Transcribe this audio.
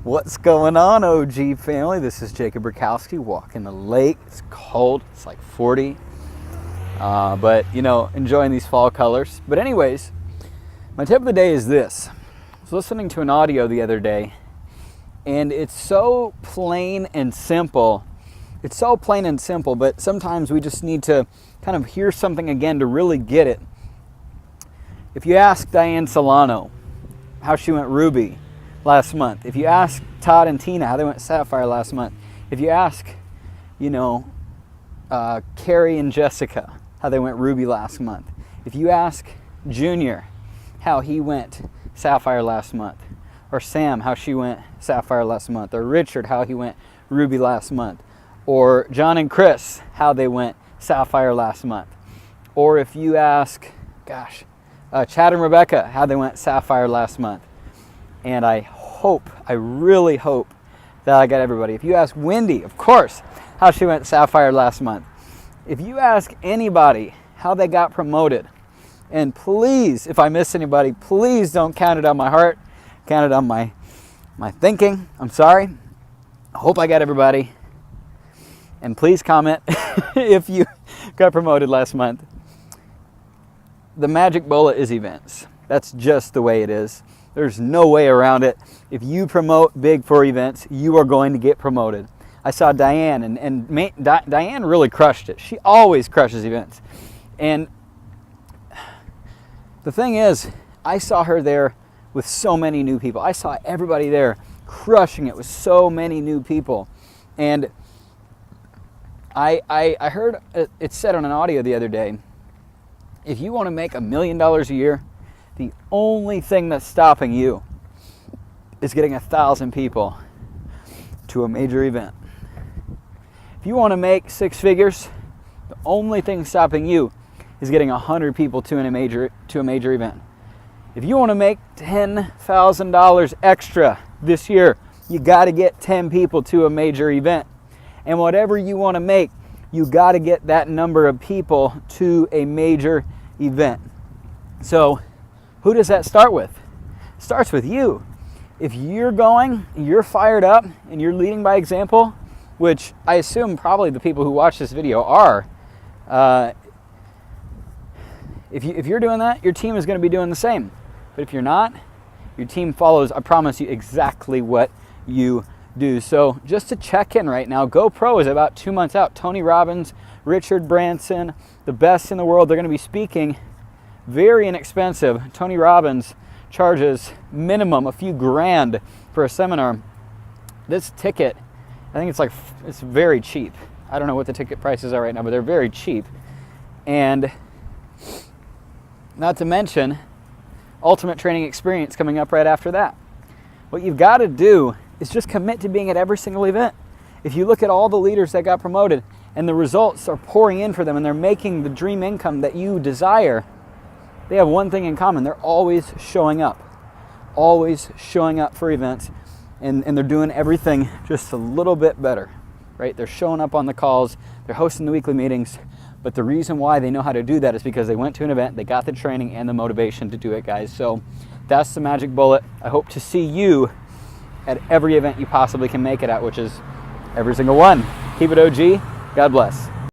What's going on, OG family? This is Jacob Rakowski walking the lake. It's cold. It's like 40. But, you know, enjoying these fall colors. But anyways, my tip of the day is this. I was listening to an audio the other day, and it's so plain and simple. It's so plain and simple, but sometimes we just need to kind of hear something again to really get it. If you ask Diane Solano how she went ruby last month, if you ask Todd and Tina how they went sapphire last month, if you ask, Carrie and Jessica how they went ruby last month, if you ask Junior how he went sapphire last month, or Sam how she went sapphire last month, or Richard how he went ruby last month, or John and Chris how they went sapphire last month, or if you ask, Chad and Rebecca how they went sapphire last month. And I really hope that I got everybody. If you ask Wendy, of course, how she went sapphire last month. If you ask anybody how they got promoted, and please, if I miss anybody, please don't count it on my heart, count it on my thinking. I'm sorry. I hope I got everybody. And please comment if you got promoted last month. The magic bullet is events. That's just the way it is. There's no way around it. If you promote big for events, you are going to get promoted. I saw Diane, and Diane really crushed it. She always crushes events. And the thing is, I saw her there with so many new people. I saw everybody there crushing it with so many new people. And I heard it said on an audio the other day, if you want to make $1 million a year, the only thing that's stopping you is getting 1,000 people to a major event. If you want to make 6 figures, the only thing stopping you is getting 100 people to a major event. If you want to make $10,000 extra this year, you got to get 10 people to a major event. And whatever you want to make, you got to get that number of people to a major event. So who does that start with? It starts with you. If you're going, you're fired up, and you're leading by example, which I assume probably the people who watch this video are, if you're doing that, your team is going to be doing the same. But if you're not, your team follows, I promise you, exactly what you do. So just to check in right now, GoPro is about 2 months out. Tony Robbins, Richard Branson, the best in the world, they're going to be speaking. Very inexpensive. Tony Robbins charges minimum a few grand for a seminar. This ticket, I think it's very cheap. I don't know what the ticket prices are right now, but they're very cheap. And not to mention, Ultimate Training Experience coming up right after that. What you've got to do is just commit to being at every single event. If you look at all the leaders that got promoted and the results are pouring in for them and they're making the dream income that you desire, they have one thing in common. They're always showing up for events, and they're doing everything just a little bit better, right? They're showing up on the calls, they're hosting the weekly meetings, but the reason why they know how to do that is because they went to an event, they got the training and the motivation to do it, guys. So that's the magic bullet. I hope to see you at every event you possibly can make it at, which is every single one. Keep it OG. God bless.